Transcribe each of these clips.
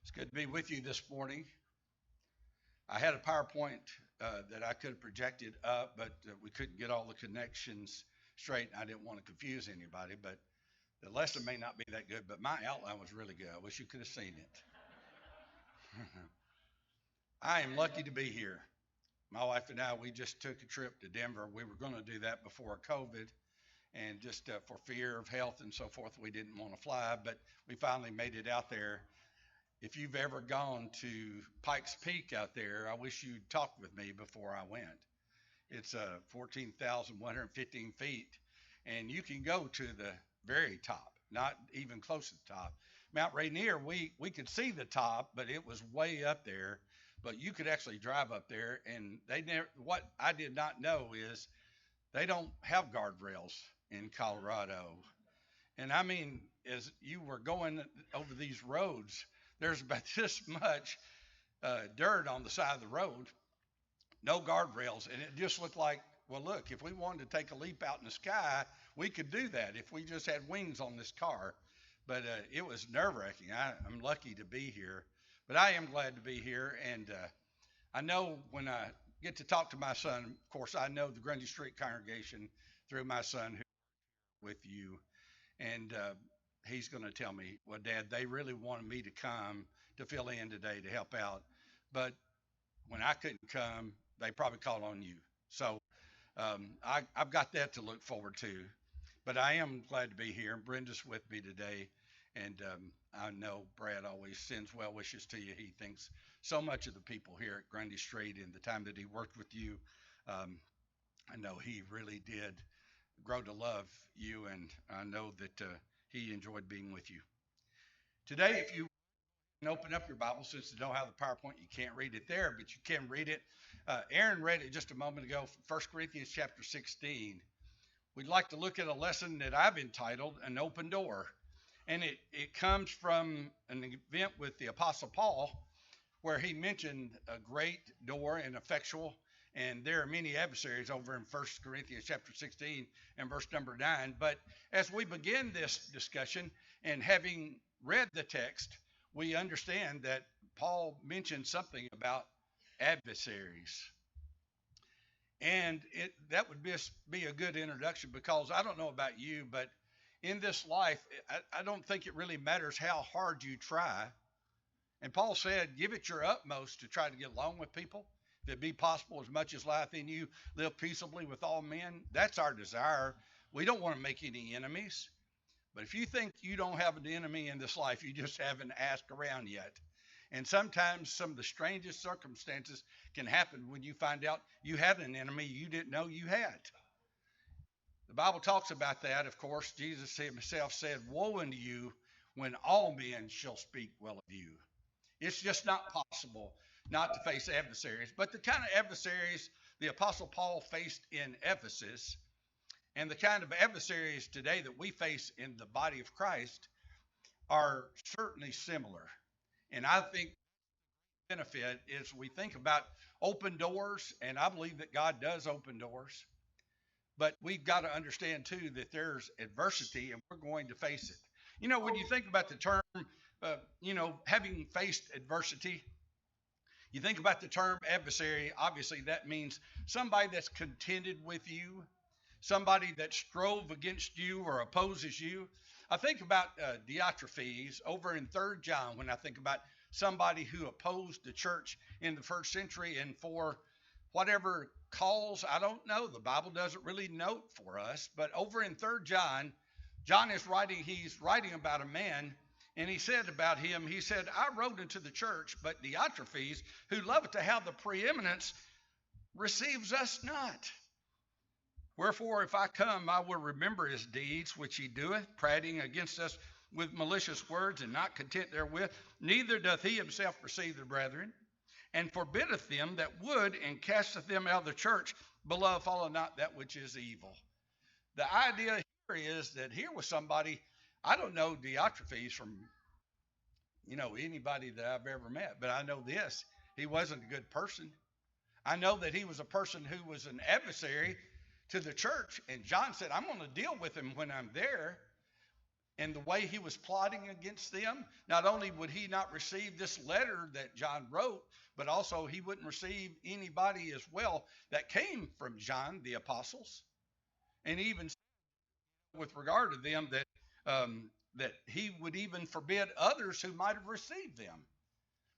It's good to be with you this morning. I had a PowerPoint that I could have projected up, but we couldn't get all the connections straight. I didn't want to confuse anybody, but the lesson may not be that good, but my outline was really good. I wish you could have seen it. I am lucky to be here. My wife and I, we just took a trip to Denver. We were going to do that before COVID, and just for fear of health and so forth, we didn't want to fly, but we finally made it out there. If you've ever gone to Pikes Peak out there, I wish you'd talked with me before I went. It's 14,115 feet, and you can go to the very top, not even close to the top. Mount Rainier, we could see the top, but it was way up there. But you could actually drive up there, and they never. What I did not know is they don't have guardrails in Colorado. And I mean, as you were going over these roads, there's about this much dirt on the side of the road, no guardrails, and it just looked like, well, look, if we wanted to take a leap out in the sky, we could do that if we just had wings on this car. But it was nerve-wracking. I'm lucky to be here, but I am glad to be here, and I know when I get to talk to my son, of course, I know the Grundy Street congregation through my son who with you, and he's going to tell me, well, Dad, they really wanted me to come to fill in today to help out. But when I couldn't come, they probably called on you. So I've got that to look forward to. But I am glad to be here. And Brenda's with me today. And I know Brad always sends well wishes to you. He thinks so much of the people here at Grundy Street and the time that he worked with you. I know he really did grow to love you, and I know that he enjoyed being with you. Today, if you can open up your Bible, since you don't have the PowerPoint, you can't read it there, but you can read it. Aaron read it just a moment ago from 1 Corinthians chapter 16. We'd like to look at a lesson that I've entitled An Open Door. And it comes from an event with the Apostle Paul where he mentioned a great door and effectual. And there are many adversaries over in 1 Corinthians chapter 16 and verse number 9. But as we begin this discussion and having read the text, we understand that Paul mentioned something about adversaries. And that would be a good introduction, because I don't know about you, but in this life, I don't think it really matters how hard you try. And Paul said, give it your utmost to try to get along with people. If it be possible, as much as life in you, live peaceably with all men. That's our desire. We don't want to make any enemies. But if you think you don't have an enemy in this life, you just haven't asked around yet. And sometimes some of the strangest circumstances can happen when you find out you had an enemy you didn't know you had. The Bible talks about that, of course. Jesus himself said, woe unto you when all men shall speak well of you. It's just not possible not to face adversaries. But the kind of adversaries the Apostle Paul faced in Ephesus and the kind of adversaries today that we face in the body of Christ are certainly similar. And I think the benefit is we think about open doors, and I believe that God does open doors. But we've got to understand, too, that there's adversity, and we're going to face it. You know, when you think about the term, having faced adversity, you think about the term adversary, obviously that means somebody that's contended with you, somebody that strove against you or opposes you. I think about Diotrephes over in 3 John when I think about somebody who opposed the church in the first century, and for whatever cause, I don't know. The Bible doesn't really note for us. But over in 3 John, John is writing, he's writing about a man, and he said about him, he said, I wrote into the church, but Diotrephes, who loveth to have the preeminence, receives us not. Wherefore, if I come, I will remember his deeds, which he doeth, prating against us with malicious words, and not content therewith. Neither doth he himself receive the brethren, and forbiddeth them that would, and casteth them out of the church. Beloved, follow not that which is evil. The idea here is that here was somebody, I don't know Diotrephes from, anybody that I've ever met, but I know this, he wasn't a good person. I know that he was a person who was an adversary to the church, and John said, I'm going to deal with him when I'm there. and the way he was plotting against them, not only would he not receive this letter that John wrote, but also he wouldn't receive anybody as well that came from John, the apostles. And even with regard to them, that he would even forbid others who might have received them.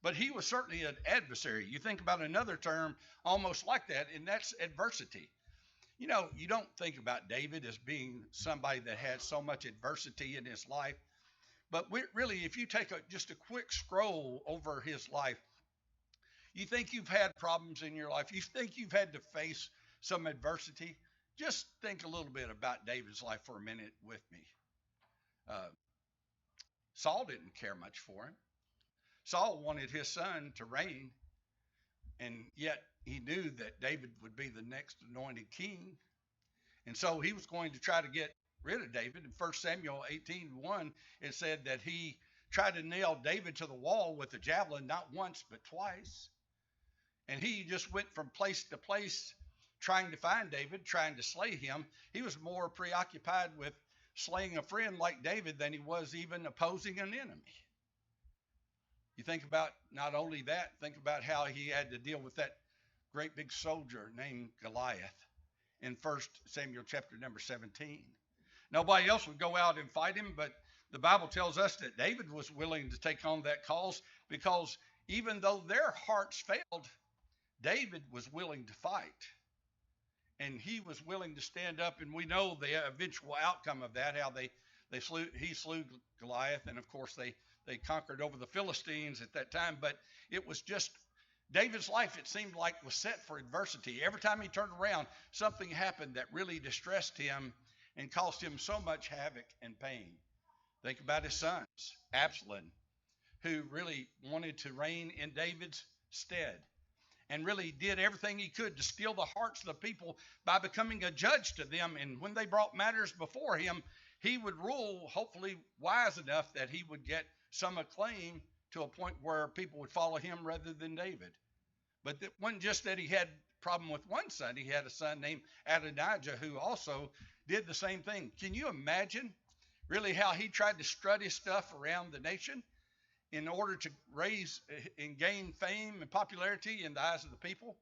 But he was certainly an adversary. You think about another term almost like that, and that's adversity. You know, you don't think about David as being somebody that had so much adversity in his life. But really, if you take just a quick scroll over his life, you think you've had problems in your life, you think you've had to face some adversity, just think a little bit about David's life for a minute with me. Uh, Saul didn't care much for him. Saul wanted his son to reign, and yet he knew that David would be the next anointed king. And so he was going to try to get rid of David. In 1 Samuel 18:1, it said that he tried to nail David to the wall with a javelin, not once, but twice. And he just went from place to place trying to find David, trying to slay him. He was more preoccupied with slaying a friend like David than he was even opposing an enemy. You think about not only that, think about how he had to deal with that great big soldier named Goliath in 1 Samuel chapter number 17. Nobody else would go out and fight him, but the Bible tells us that David was willing to take on that cause, because even though their hearts failed, David was willing to fight. And he was willing to stand up, and we know the eventual outcome of that, how he slew Goliath, and of course they conquered over the Philistines at that time. But it was just David's life, it seemed like, was set for adversity. Every time he turned around, something happened that really distressed him and caused him so much havoc and pain. Think about his sons, Absalom, who really wanted to reign in David's stead, and really did everything he could to steal the hearts of the people by becoming a judge to them. And when they brought matters before him, he would rule, hopefully wise enough that he would get some acclaim to a point where people would follow him rather than David. But it wasn't just that he had a problem with one son. He had a son named Adonijah who also did the same thing. Can you imagine really how he tried to strut his stuff around the nation in order to raise and gain fame and popularity in the eyes of the people?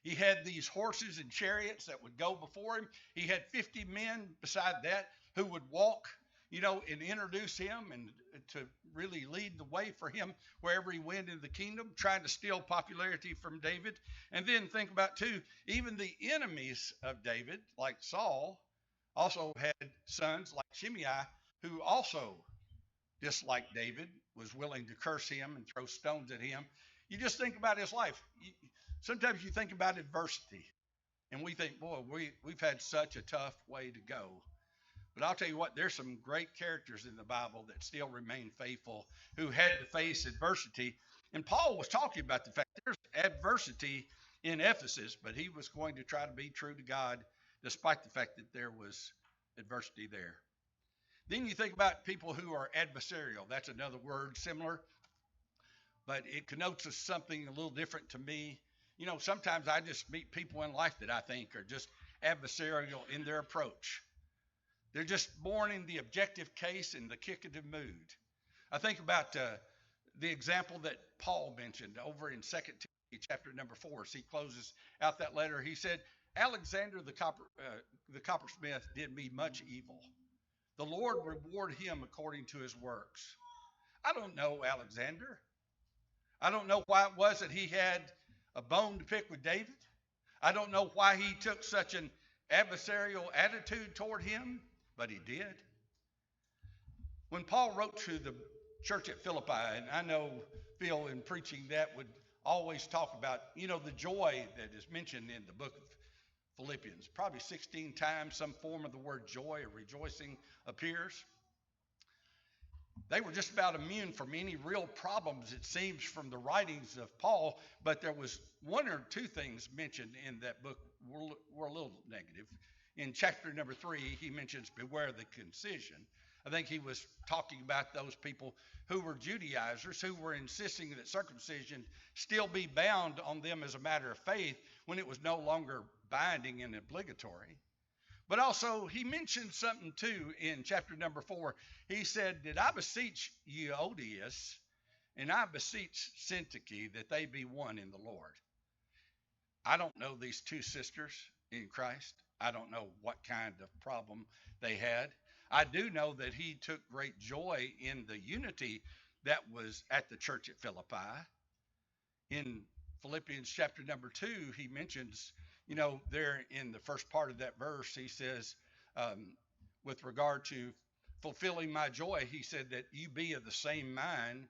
He had these horses and chariots that would go before him. He had 50 men beside that who would walk, and introduce him and to really lead the way for him wherever he went in the kingdom, trying to steal popularity from David. And then think about, too, even the enemies of David, like Saul, also had sons like Shimei, who also disliked David, was willing to curse him and throw stones at him. You just think about his life. Sometimes you think about adversity, and we think, boy, we've had such a tough way to go. But I'll tell you what, there's some great characters in the Bible that still remain faithful, who had to face adversity. And Paul was talking about the fact that there's adversity in Ephesus, but he was going to try to be true to God despite the fact that there was adversity there. Then you think about people who are adversarial. That's another word similar, but it connotes something a little different to me. Sometimes I just meet people in life that I think are just adversarial in their approach. They're just born in the objective case and the kickative mood. I think about the example that Paul mentioned over in 2 Timothy chapter number 4. As he closes out that letter, he said, Alexander the coppersmith did me much evil. The Lord reward him according to his works. I don't know Alexander. I don't know why it was that he had a bone to pick with David. I don't know why he took such an adversarial attitude toward him, but he did. When Paul wrote to the church at Philippi, and I know Phil in preaching that would always talk about, the joy that is mentioned in the book of Philippians. Probably 16 times some form of the word joy or rejoicing appears. They were just about immune from any real problems, it seems, from the writings of Paul, but there was one or two things mentioned in that book were a little negative. In chapter number 3, he mentions beware the concision. I think he was talking about those people who were Judaizers, who were insisting that circumcision still be bound on them as a matter of faith when it was no longer binding and obligatory. But also, he mentioned something too in chapter number 4. He said, "Did I beseech Euodias and I beseech Syntyche that they be one in the Lord?" I don't know these two sisters in Christ. I don't know what kind of problem they had. I do know that he took great joy in the unity that was at the church at Philippi. In Philippians chapter number 2, he mentions, there in the first part of that verse, he says, um, with regard to fulfilling my joy, he said that you be of the same mind,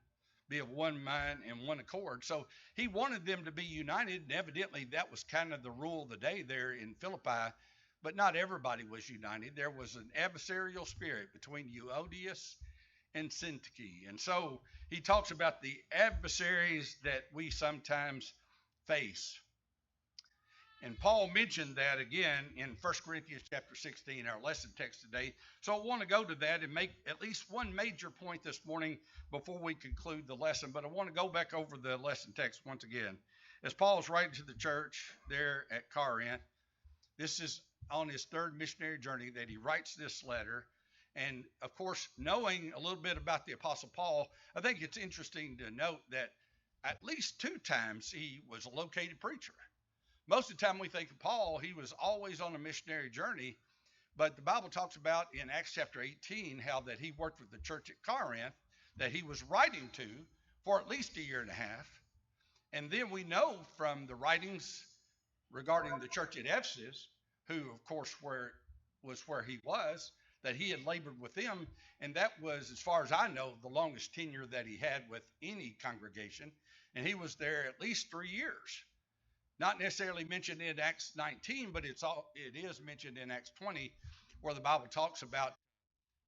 be of one mind and one accord. So he wanted them to be united, and evidently that was kind of the rule of the day there in Philippi. But not everybody was united. There was an adversarial spirit between Euodias and Syntyche. And so he talks about the adversaries that we sometimes face. And Paul mentioned that again in 1 Corinthians chapter 16, our lesson text today. So I want to go to that and make at least one major point this morning before we conclude the lesson. But I want to go back over the lesson text once again. As Paul's writing to the church there at Corinth, this is on his third missionary journey that he writes this letter. And of course, knowing a little bit about the Apostle Paul, I think it's interesting to note that at least 2 times he was a located preacher. Most of the time we think of Paul, he was always on a missionary journey, but the Bible talks about in Acts chapter 18 how that he worked with the church at Corinth that he was writing to for at least a year and a half. And then we know from the writings regarding the church at Ephesus, who of course was where he was, that he had labored with them, and that was, as far as I know, the longest tenure that he had with any congregation, and he was there at least 3 years. Not necessarily mentioned in Acts 19, but it is mentioned in Acts 20, where the Bible talks about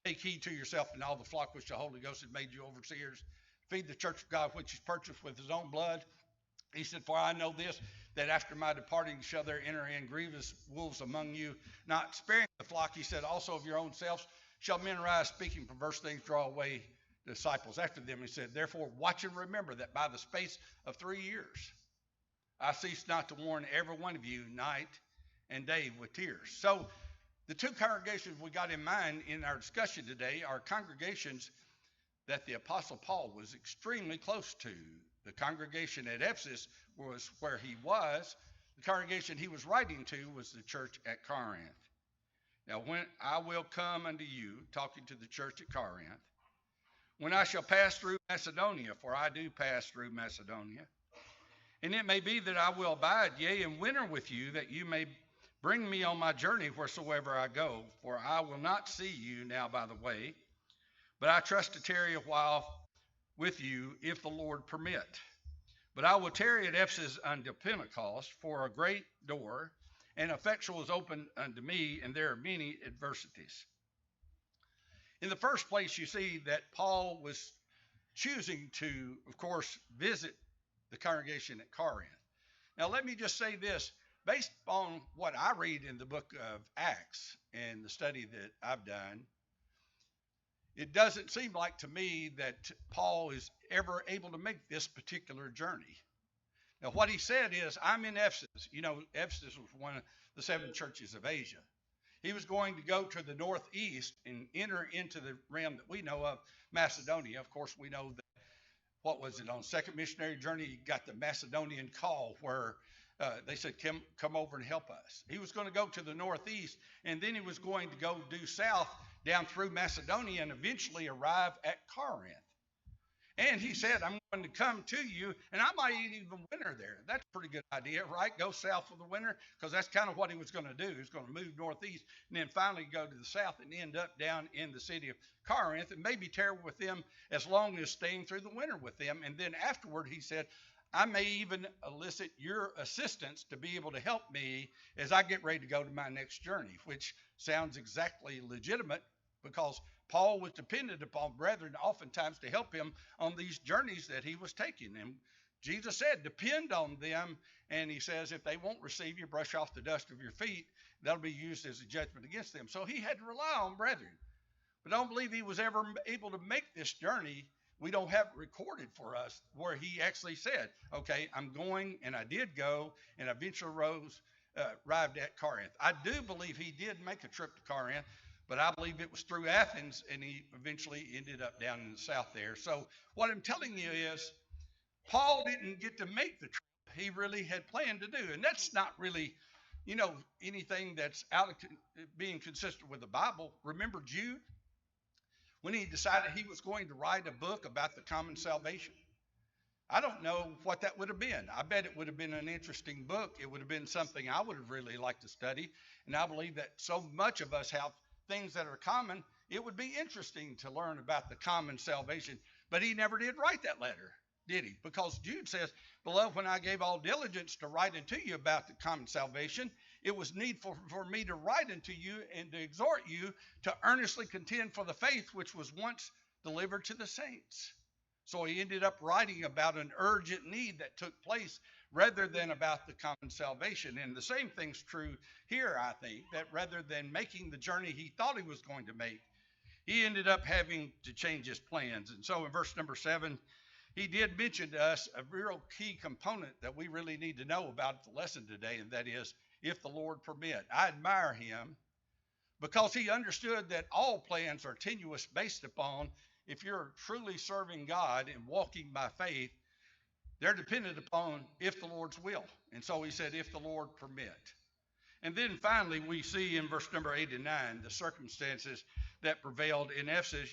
take heed to yourself and all the flock which the Holy Ghost had made you overseers, feed the church of God which is purchased with his own blood. He said, "For I know this, that after my departing shall there enter in grievous wolves among you, not sparing the flock." He said, "Also of your own selves shall men rise, speaking perverse things, draw away disciples after them." He said, "Therefore watch and remember that by the space of 3 years I cease not to warn every one of you night and day with tears." So the 2 congregations we got in mind in our discussion today are congregations that the Apostle Paul was extremely close to. The congregation at Ephesus was where he was. The congregation he was writing to was the church at Corinth. Now, when I will come unto you, talking to the church at Corinth, when I shall pass through Macedonia, for I do pass through Macedonia, and it may be that I will abide, yea, and winter with you, that you may bring me on my journey wheresoever I go, for I will not see you now by the way, but I trust to tarry a while with you, if the Lord permit. But I will tarry at Ephesus until Pentecost, for a great door and effectual is opened unto me, and there are many adversities. In the first place, you see that Paul was choosing to, of course, visit the congregation at Corinth. Now, let me just say this. Based on what I read in the book of Acts and the study that I've done, it doesn't seem like to me that Paul is ever able to make this particular journey. Now, what he said is, I'm in Ephesus. Ephesus was one of the 7 churches of Asia. He was going to go to the northeast and enter into the realm that we know of, Macedonia. Of course, we know that, what was it, on second missionary journey, he got the Macedonian call where they said, come over and help us. He was going to go to the northeast, and then he was going to go due south down through Macedonia and eventually arrive at Corinth. And he said, I'm going to come to you, and I might even winter there. That's a pretty good idea, right? Go south for the winter, because that's kind of what he was going to do. He was going to move northeast and then finally go to the south and end up down in the city of Corinth and maybe tarry with them as long as staying through the winter with them. And then afterward, he said, I may even elicit your assistance to be able to help me as I get ready to go to my next journey, which sounds exactly legitimate, because Paul was dependent upon brethren oftentimes to help him on these journeys that he was taking. And Jesus said, depend on them. And he says, if they won't receive you, brush off the dust of your feet. That'll be used as a judgment against them. So he had to rely on brethren. But I don't believe he was ever able to make this journey. We don't have it recorded for us where he actually said, okay, I'm going, and I did go, and I eventually arrived at Corinth. I do believe he did make a trip to Corinth, but I believe it was through Athens, and he eventually ended up down in the south there. So what I'm telling you is, Paul didn't get to make the trip he really had planned to do, and that's not really, anything that's out of being consistent with the Bible. Remember Jude, when he decided he was going to write a book about the common salvation? I don't know what that would have been. I bet it would have been an interesting book. It would have been something I would have really liked to study. And I believe that so much of us have things that are common. It would be interesting to learn about the common salvation. But he never did write that letter, did he? Because Jude says, "Beloved, when I gave all diligence to write unto you about the common salvation, it was needful for me to write unto you and to exhort you to earnestly contend for the faith which was once delivered to the saints." So he ended up writing about an urgent need that took place rather than about the common salvation. And the same thing's true here, I think, that rather than making the journey he thought he was going to make, he ended up having to change his plans. And so in verse number 7, he did mention to us a real key component that we really need to know about the lesson today, and that is, if the Lord permit. I admire him because he understood that all plans are tenuous based upon, if you're truly serving God and walking by faith, they're dependent upon if the Lord's will. And so he said, if the Lord permit. And then finally, we see in verse number 8 and 9, the circumstances that prevailed in Ephesus.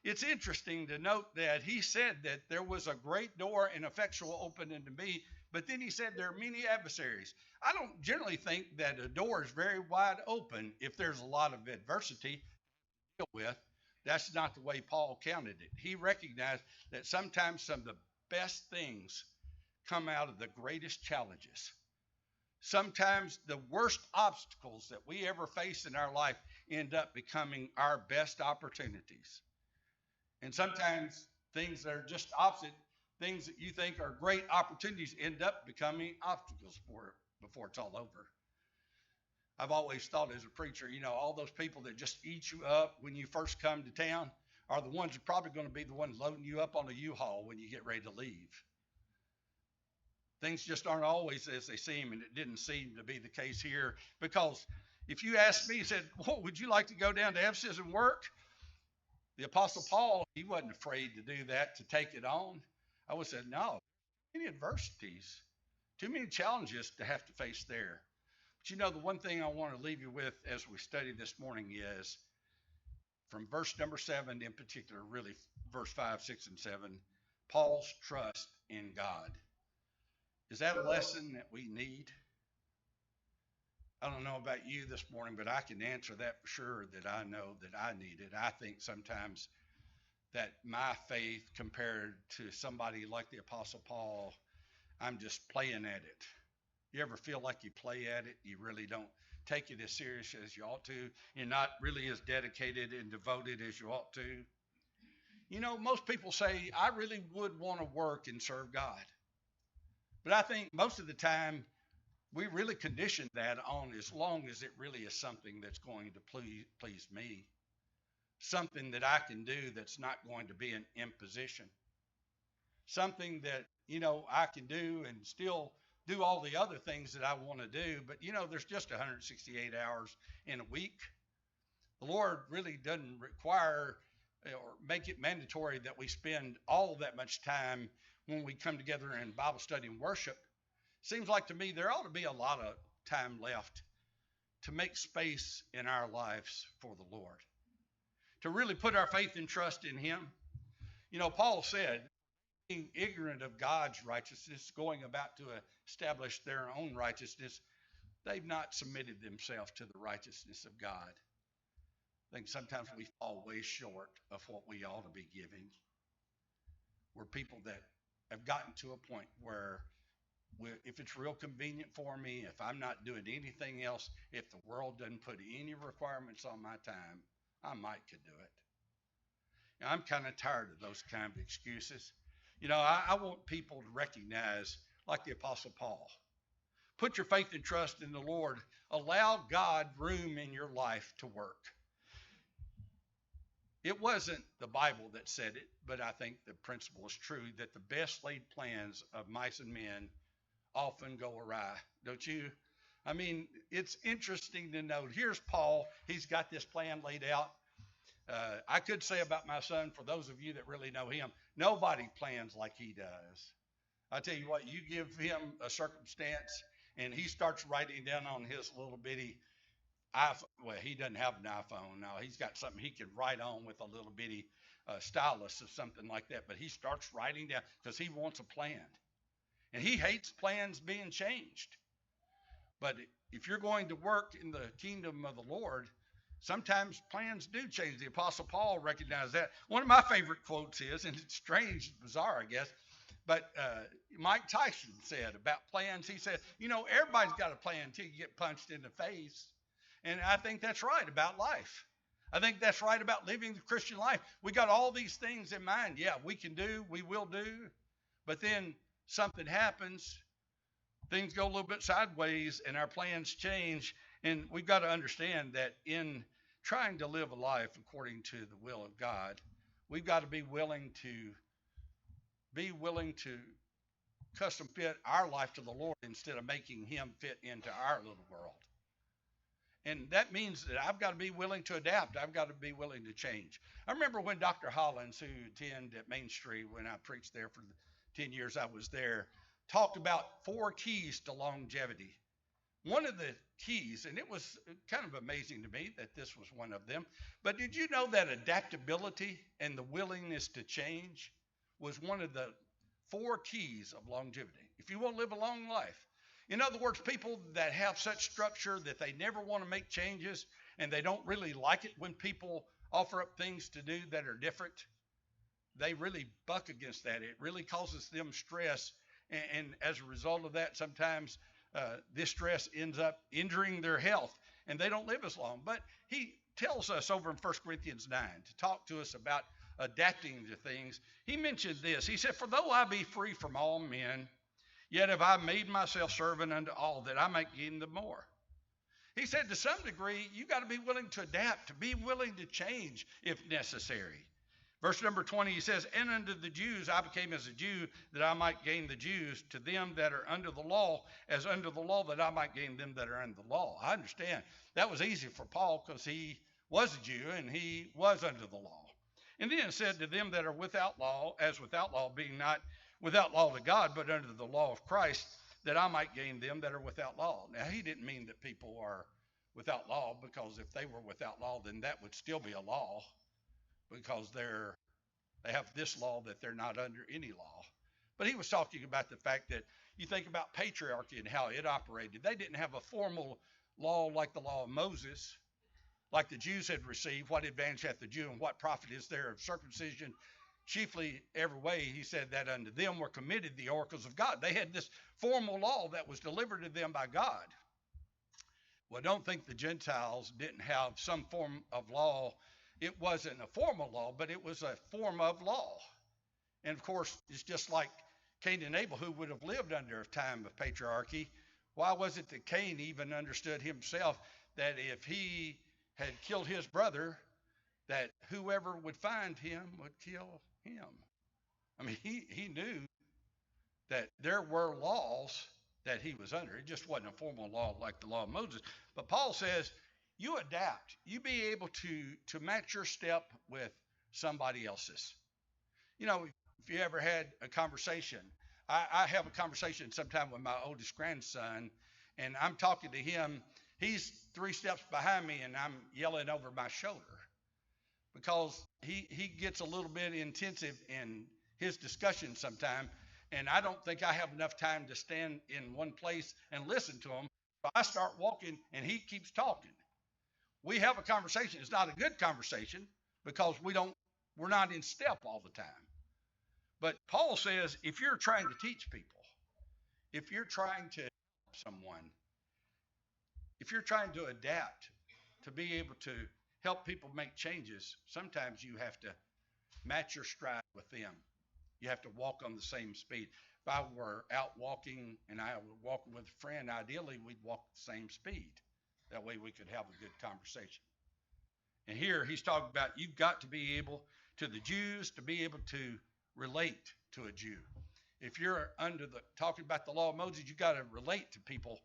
It's interesting to note that he said that there was a great door and effectual open unto me, but then he said there are many adversaries. I don't generally think that a door is very wide open if there's a lot of adversity to deal with. That's not the way Paul counted it. He recognized that sometimes some of the best things come out of the greatest challenges. Sometimes the worst obstacles that we ever face in our life end up becoming our best opportunities. And sometimes things that are just opposite, things that you think are great opportunities, end up becoming obstacles before it's all over. I've always thought as a preacher, all those people that just eat you up when you first come to town are the ones that are probably going to be the ones loading you up on a U-Haul when you get ready to leave. Things just aren't always as they seem, and it didn't seem to be the case here. Because if you asked me, said, "Well, would you like to go down to Ephesus and work?" The Apostle Paul, he wasn't afraid to do that, to take it on. I would have said, no, too many adversities, too many challenges to have to face there. But the one thing I want to leave you with as we study this morning is, from verse number 7 in particular, really verse 5, 6, and 7, Paul's trust in God. Is that a lesson that we need? I don't know about you this morning, but I can answer that for sure, that I know that I need it. I think sometimes that my faith compared to somebody like the Apostle Paul, I'm just playing at it. You ever feel like you play at it? You really don't take it as serious as you ought to. You're not really as dedicated and devoted as you ought to. Most people say, I really would want to work and serve God. But I think most of the time, we really condition that on as long as it really is something that's going to please me. Something that I can do that's not going to be an imposition. Something that, I can do and still do all the other things that I want to do. But, there's just 168 hours in a week. The Lord really doesn't require or make it mandatory that we spend all that much time when we come together in Bible study and worship. Seems like to me there ought to be a lot of time left to make space in our lives for the Lord, to really put our faith and trust in him. Paul said, being ignorant of God's righteousness, going about to establish their own righteousness, they've not submitted themselves to the righteousness of God. I think sometimes we fall way short of what we ought to be giving. We're people that have gotten to a point where if it's real convenient for me, if I'm not doing anything else, if the world doesn't put any requirements on my time, I might could do it. I'm kind of tired of those kind of excuses. I want people to recognize, like the Apostle Paul, put your faith and trust in the Lord. Allow God room in your life to work. It wasn't the Bible that said it, but I think the principle is true, that the best laid plans of mice and men often go awry. Don't you? I mean, it's interesting to note. Here's Paul. He's got this plan laid out. I could say about my son, for those of you that really know him, nobody plans like he does. I tell you what, you give him a circumstance, and he starts writing down on his little bitty iPhone. Well, he doesn't have an iPhone now. He's got something he can write on with a little bitty stylus or something like that. But he starts writing down because he wants a plan, and he hates plans being changed. But if you're going to work in the kingdom of the Lord, sometimes plans do change. The Apostle Paul recognized that. One of my favorite quotes is, and it's strange, bizarre, I guess, but Mike Tyson said about plans, he said, everybody's got a plan until you get punched in the face. And I think that's right about life. I think that's right about living the Christian life. We got all these things in mind. Yeah, we can do, we will do. But then something happens, things go a little bit sideways, and our plans change. And we've got to understand that in trying to live a life according to the will of God, we've got to be willing to custom fit our life to the Lord instead of making him fit into our little world. And that means that I've got to be willing to adapt. I've got to be willing to change. I remember when Dr. Hollins, who attended at Main Street when I preached there for the 10 years I was there, talked about 4 keys to longevity. One of the keys, and it was kind of amazing to me that this was one of them, but did you know that adaptability and the willingness to change was one of the 4 keys of longevity? If you want to live a long life. In other words, people that have such structure that they never want to make changes and they don't really like it when people offer up things to do that are different, they really buck against that. It really causes them stress. And as a result of that, sometimes this stress ends up injuring their health and they don't live as long. But he tells us over in 1 Corinthians 9 to talk to us about adapting to things. He mentioned this. He said, "For though I be free from all men, yet have I made myself servant unto all, that I might gain the more." He said, to some degree, you got to be willing to adapt, to be willing to change if necessary. Verse number 20, he says, "And unto the Jews I became as a Jew, that I might gain the Jews. To them that are under the law, as under the law, that I might gain them that are under the law." I understand. That was easy for Paul because he was a Jew and he was under the law. And then it said, "To them that are without law, as without law, being not without law to God, but under the law of Christ, that I might gain them that are without law." Now, he didn't mean that people are without law, because if they were without law, then that would still be a law, because they have this law that they're not under any law. But he was talking about the fact that you think about patriarchy and how it operated. They didn't have a formal law like the law of Moses, like the Jews had received. What advantage hath the Jew, and what profit is there of circumcision? Chiefly every way, he said, that unto them were committed the oracles of God. They had this formal law that was delivered to them by God. Well, don't think the Gentiles didn't have some form of law. It wasn't a formal law, but it was a form of law. And of course, it's just like Cain and Abel, who would have lived under a time of patriarchy. Why was it that Cain even understood himself that if he had killed his brother, that whoever would find him would kill him? I mean, he knew that there were laws that he was under. It just wasn't a formal law like the law of Moses. But Paul says, you adapt. You be able to match your step with somebody else's. If you ever had a conversation, I have a conversation sometime with my oldest grandson, and I'm talking to him. He's 3 steps behind me, and I'm yelling over my shoulder, because he gets a little bit intensive in his discussion sometime, and I don't think I have enough time to stand in one place and listen to him. So I start walking, and he keeps talking. We have a conversation. It's not a good conversation because we're not in step all the time. But Paul says, if you're trying to teach people, if you're trying to help someone, if you're trying to adapt, to be able to help people make changes, sometimes you have to match your stride with them. You have to walk on the same speed. If I were out walking and I were walking with a friend, ideally we'd walk the same speed. That way we could have a good conversation. And here he's talking about you've got to be able, to the Jews, to be able to relate to a Jew. If you're talking about the law of Moses, you got to relate to people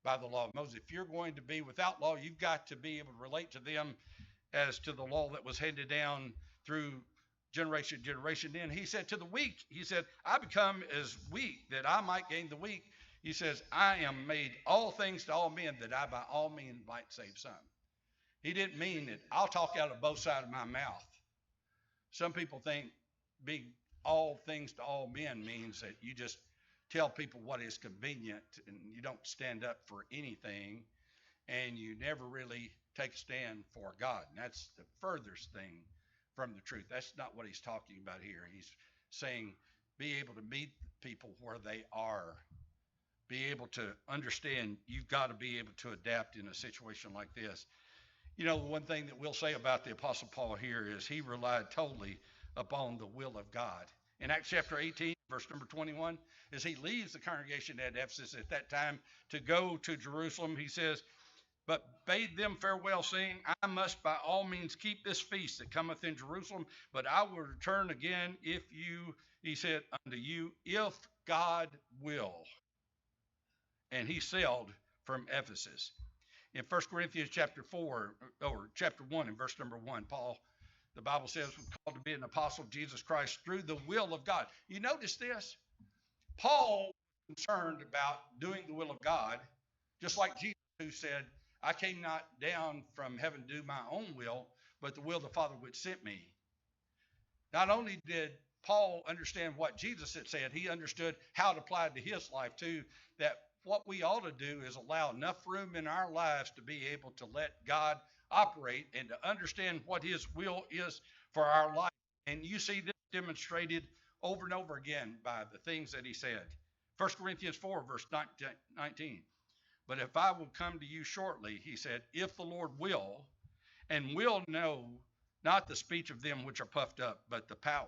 by the law of Moses. If you're going to be without law, you've got to be able to relate to them as to the law that was handed down through generation to generation. Then he said to the weak, he said, I become as weak that I might gain the weak. He says, I am made all things to all men that I by all means might save some. He didn't mean that I'll talk out of both sides of my mouth. Some people think being all things to all men means that you just tell people what is convenient and you don't stand up for anything and you never really take a stand for God. And that's the furthest thing from the truth. That's not what he's talking about here. He's saying be able to meet people where they are. Be able to understand you've got to be able to adapt in a situation like this. You know, one thing that we'll say about the Apostle Paul here is he relied totally upon the will of God. In Acts chapter 18, verse number 21, as he leaves the congregation at Ephesus at that time to go to Jerusalem, he says, but bade them farewell, saying, I must by all means keep this feast that cometh in Jerusalem, but I will return again if you, he said, unto you, if God will. And he sailed from Ephesus. In 1 Corinthians chapter 4, or chapter 1, in verse number 1, Paul, the Bible says, was called to be an apostle of Jesus Christ through the will of God. You notice this? Paul was concerned about doing the will of God, just like Jesus, who said, I came not down from heaven to do my own will, but the will of the Father which sent me. Not only did Paul understand what Jesus had said, he understood how it applied to his life too, that what we ought to do is allow enough room in our lives to be able to let God operate and to understand what his will is for our life. And you see this demonstrated over and over again by the things that he said. 1 Corinthians 4, verse 19. But if I will come to you shortly, he said, if the Lord will, and will know not the speech of them which are puffed up, but the power.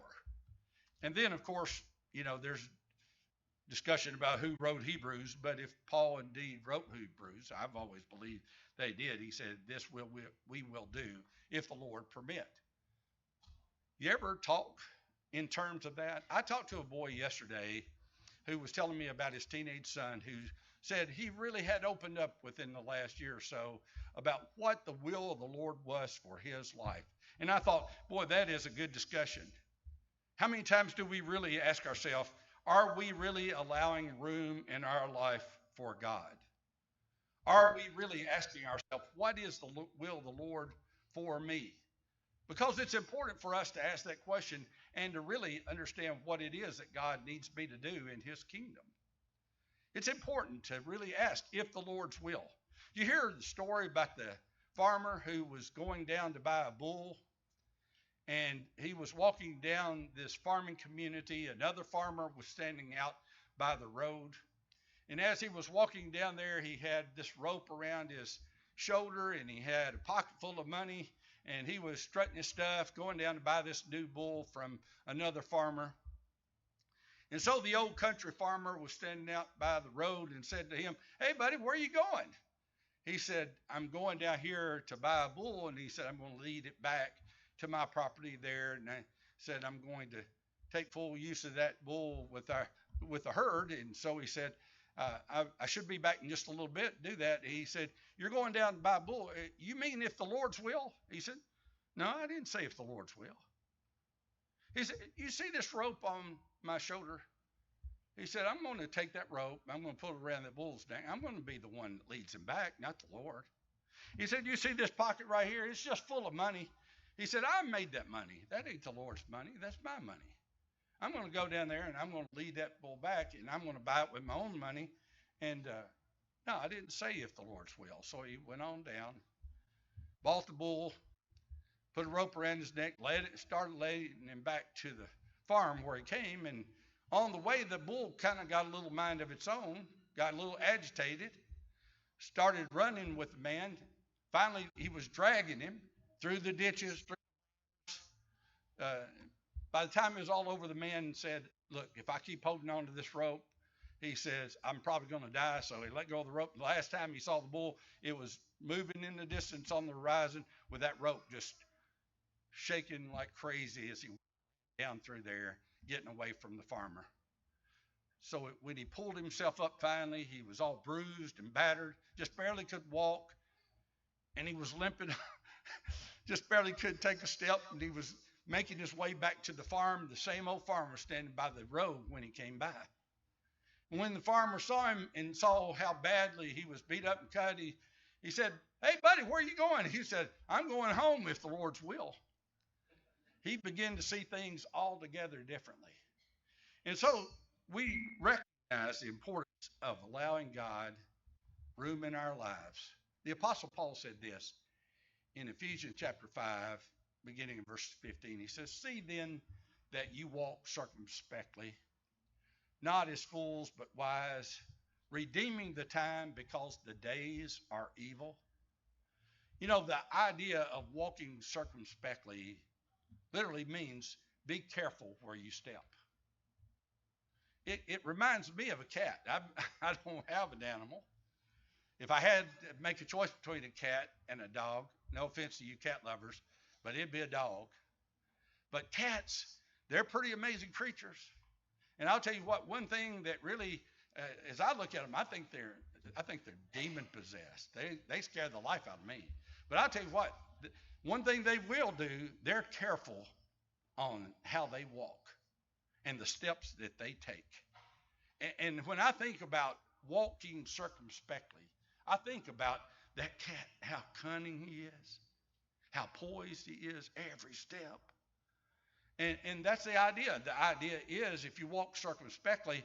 And then, of course, you know, there's discussion about who wrote Hebrews, but if Paul indeed wrote Hebrews, I've always believed they did. He said, this we will do if the Lord permit. You ever talk in terms of that? I talked to a boy yesterday who was telling me about his teenage son who said he really had opened up within the last year or so about what the will of the Lord was for his life. And I thought, boy, that is a good discussion. How many times do we really ask ourselves, are we really allowing room in our life for God? Are we really asking ourselves, what is the will of the Lord for me? Because it's important for us to ask that question and to really understand what it is that God needs me to do in his kingdom. It's important to really ask if the Lord's will. You hear the story about the farmer who was going down to buy a bull, and he was walking down this farming community. Another farmer was standing out by the road. And as he was walking down there, he had this rope around his shoulder, and he had a pocket full of money, and he was strutting his stuff, going down to buy this new bull from another farmer. And so the old country farmer was standing out by the road and said to him, hey, buddy, where are you going? He said, I'm going down here to buy a bull. And he said, I'm going to lead it back to my property there. And I said, I'm going to take full use of that bull with the herd. And so he said, I should be back in just a little bit, do that. He said, you're going down to buy a bull. You mean if the Lord's will? He said, no, I didn't say if the Lord's will. He said, you see this rope on my shoulder? He said, I'm going to take that rope. I'm going to put it around that bull's neck. I'm going to be the one that leads him back, not the Lord. He said, you see this pocket right here? It's just full of money. He said, I made that money. That ain't the Lord's money. That's my money. I'm going to go down there and I'm going to lead that bull back and I'm going to buy it with my own money. And no, I didn't say if the Lord's will. So he went on down, bought the bull, put a rope around his neck, started leading him back to the farm where he came. And on the way, the bull kind of got a little mind of its own, got a little agitated, started running with the man. Finally, he was dragging him through the ditches. By the time it was all over, the man said, look, if I keep holding on to this rope, he says, I'm probably going to die. So he let go of the rope. The last time he saw the bull, it was moving in the distance on the horizon with that rope just shaking like crazy as he went down through there, getting away from the farmer. So when he pulled himself up finally, he was all bruised and battered, just barely could walk, and he was limping, just barely could take a step, and he was making his way back to the farm. The same old farmer standing by the road when he came by. And when the farmer saw him and saw how badly he was beat up and cut, he said, "Hey, buddy, where are you going?" He said, "I'm going home if the Lord's will." He began to see things altogether differently. And so we recognize the importance of allowing God room in our lives. The Apostle Paul said this in Ephesians chapter 5, beginning in verse 15. He says, "See then that you walk circumspectly, not as fools, but wise, redeeming the time because the days are evil." You know, the idea of walking circumspectly literally means be careful where you step. It reminds me of a cat. I don't have an animal. If I had to make a choice between a cat and a dog, no offense to you cat lovers, but it'd be a dog. But cats, they're pretty amazing creatures. And I'll tell you what, one thing that really, as I look at them, I think they're demon possessed. They scare the life out of me. But I'll tell you what, one thing they will do, they're careful on how they walk and the steps that they take. And when I think about walking circumspectly, I think about that cat, how cunning he is, how poised he is every step. And that's the idea. The idea is if you walk circumspectly,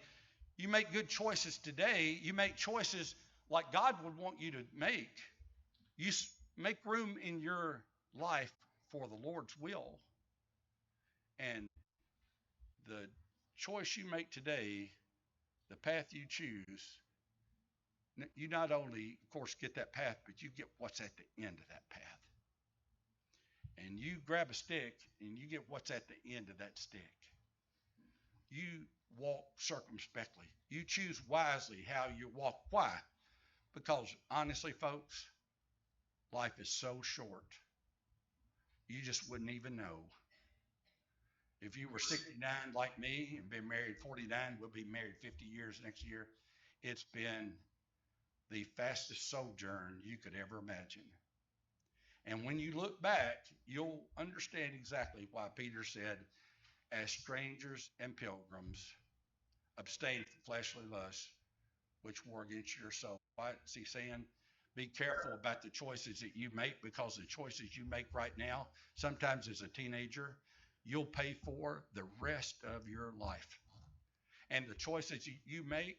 you make good choices today. You make choices like God would want you to make. You make room in your life for the Lord's will. And the choice you make today, the path you choose, you not only, of course, get that path, but you get what's at the end of that path. And you grab a stick and you get what's at the end of that stick. You walk circumspectly. You choose wisely how you walk. Why? Because honestly, folks, life is so short. You just wouldn't even know. If you were 69 like me and been married 49, we'll be married 50 years next year. It's been the fastest sojourn you could ever imagine. And when you look back, you'll understand exactly why Peter said, as strangers and pilgrims, abstain from fleshly lusts, which war against your soul. What's he saying? Be careful about the choices that you make, because the choices you make right now, sometimes as a teenager, you'll pay for the rest of your life. And the choices you make,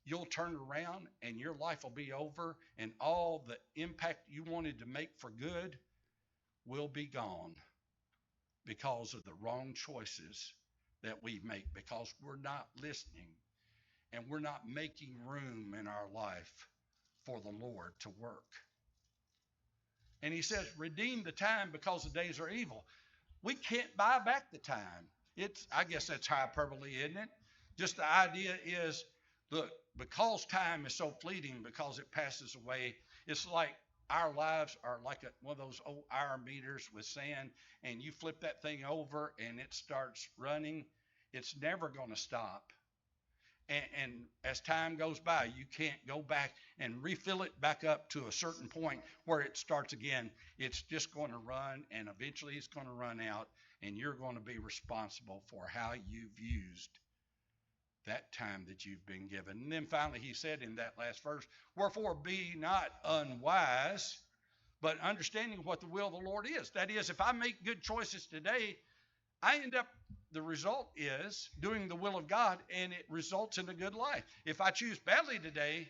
you'll turn around and your life will be over, and all the impact you wanted to make for good will be gone because of the wrong choices that we make, because we're not listening and we're not making room in our life for the Lord to work. And he says, redeem the time because the days are evil. We can't buy back the time. I guess that's hyperbole, isn't it? Just the idea is, look, because time is so fleeting, because it passes away, it's like our lives are like one of those old hour meters with sand, and you flip that thing over and it starts running. It's never going to stop. And as time goes by, you can't go back and refill it back up to a certain point where it starts again. It's just going to run, and eventually it's going to run out, and you're going to be responsible for how you've used that time that you've been given. And then finally he said in that last verse, wherefore be not unwise, but understanding what the will of the Lord is. That is, if I make good choices today, the result is doing the will of God, and it results in a good life. If I choose badly today,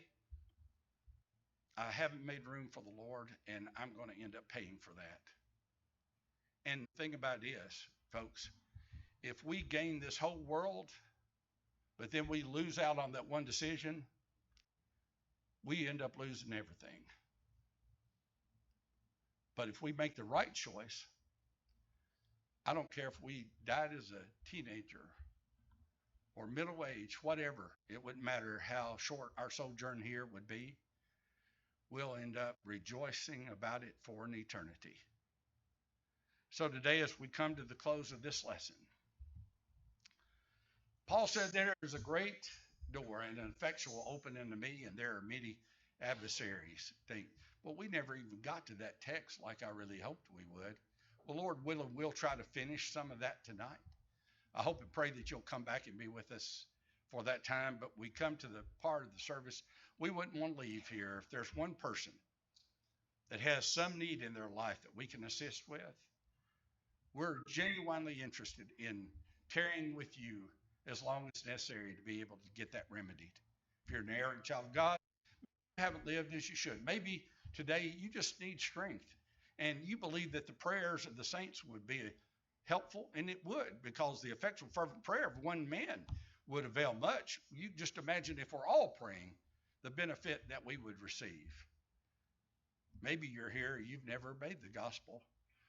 I haven't made room for the Lord, and I'm going to end up paying for that. And the thing about it is, folks, if we gain this whole world, but then we lose out on that one decision, we end up losing everything. But if we make the right choice, I don't care if we died as a teenager or middle age, whatever, it wouldn't matter how short our sojourn here would be. We'll end up rejoicing about it for an eternity. So today, as we come to the close of this lesson, Paul said, there is a great door and an effectual open unto me, and there are many adversaries. Think, well, we never even got to that text like I really hoped we would. Well, Lord willing, we'll try to finish some of that tonight. I hope and pray that you'll come back and be with us for that time. But we come to the part of the service, we wouldn't want to leave here if there's one person that has some need in their life that we can assist with. We're genuinely interested in tarrying with you as long as necessary to be able to get that remedied. If you're an errant child of God, you haven't lived as you should. Maybe today you just need strength and you believe that the prayers of the saints would be helpful, and it would, because the effectual fervent prayer of one man would avail much. You just imagine if we're all praying, the benefit that we would receive. Maybe you're here, you've never obeyed the gospel.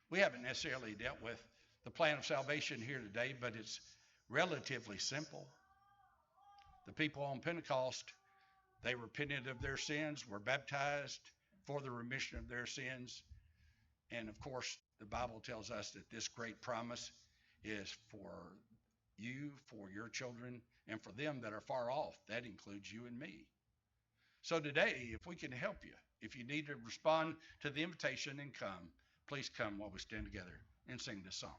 We haven't necessarily dealt with the plan of salvation here today, but it's relatively simple. The people on Pentecost, they repented of their sins, were baptized for the remission of their sins. And of course, the Bible tells us that this great promise is for you, for your children, and for them that are far off. That includes you and me. So today, if we can help you, if you need to respond to the invitation and come, please come while we stand together and sing this song.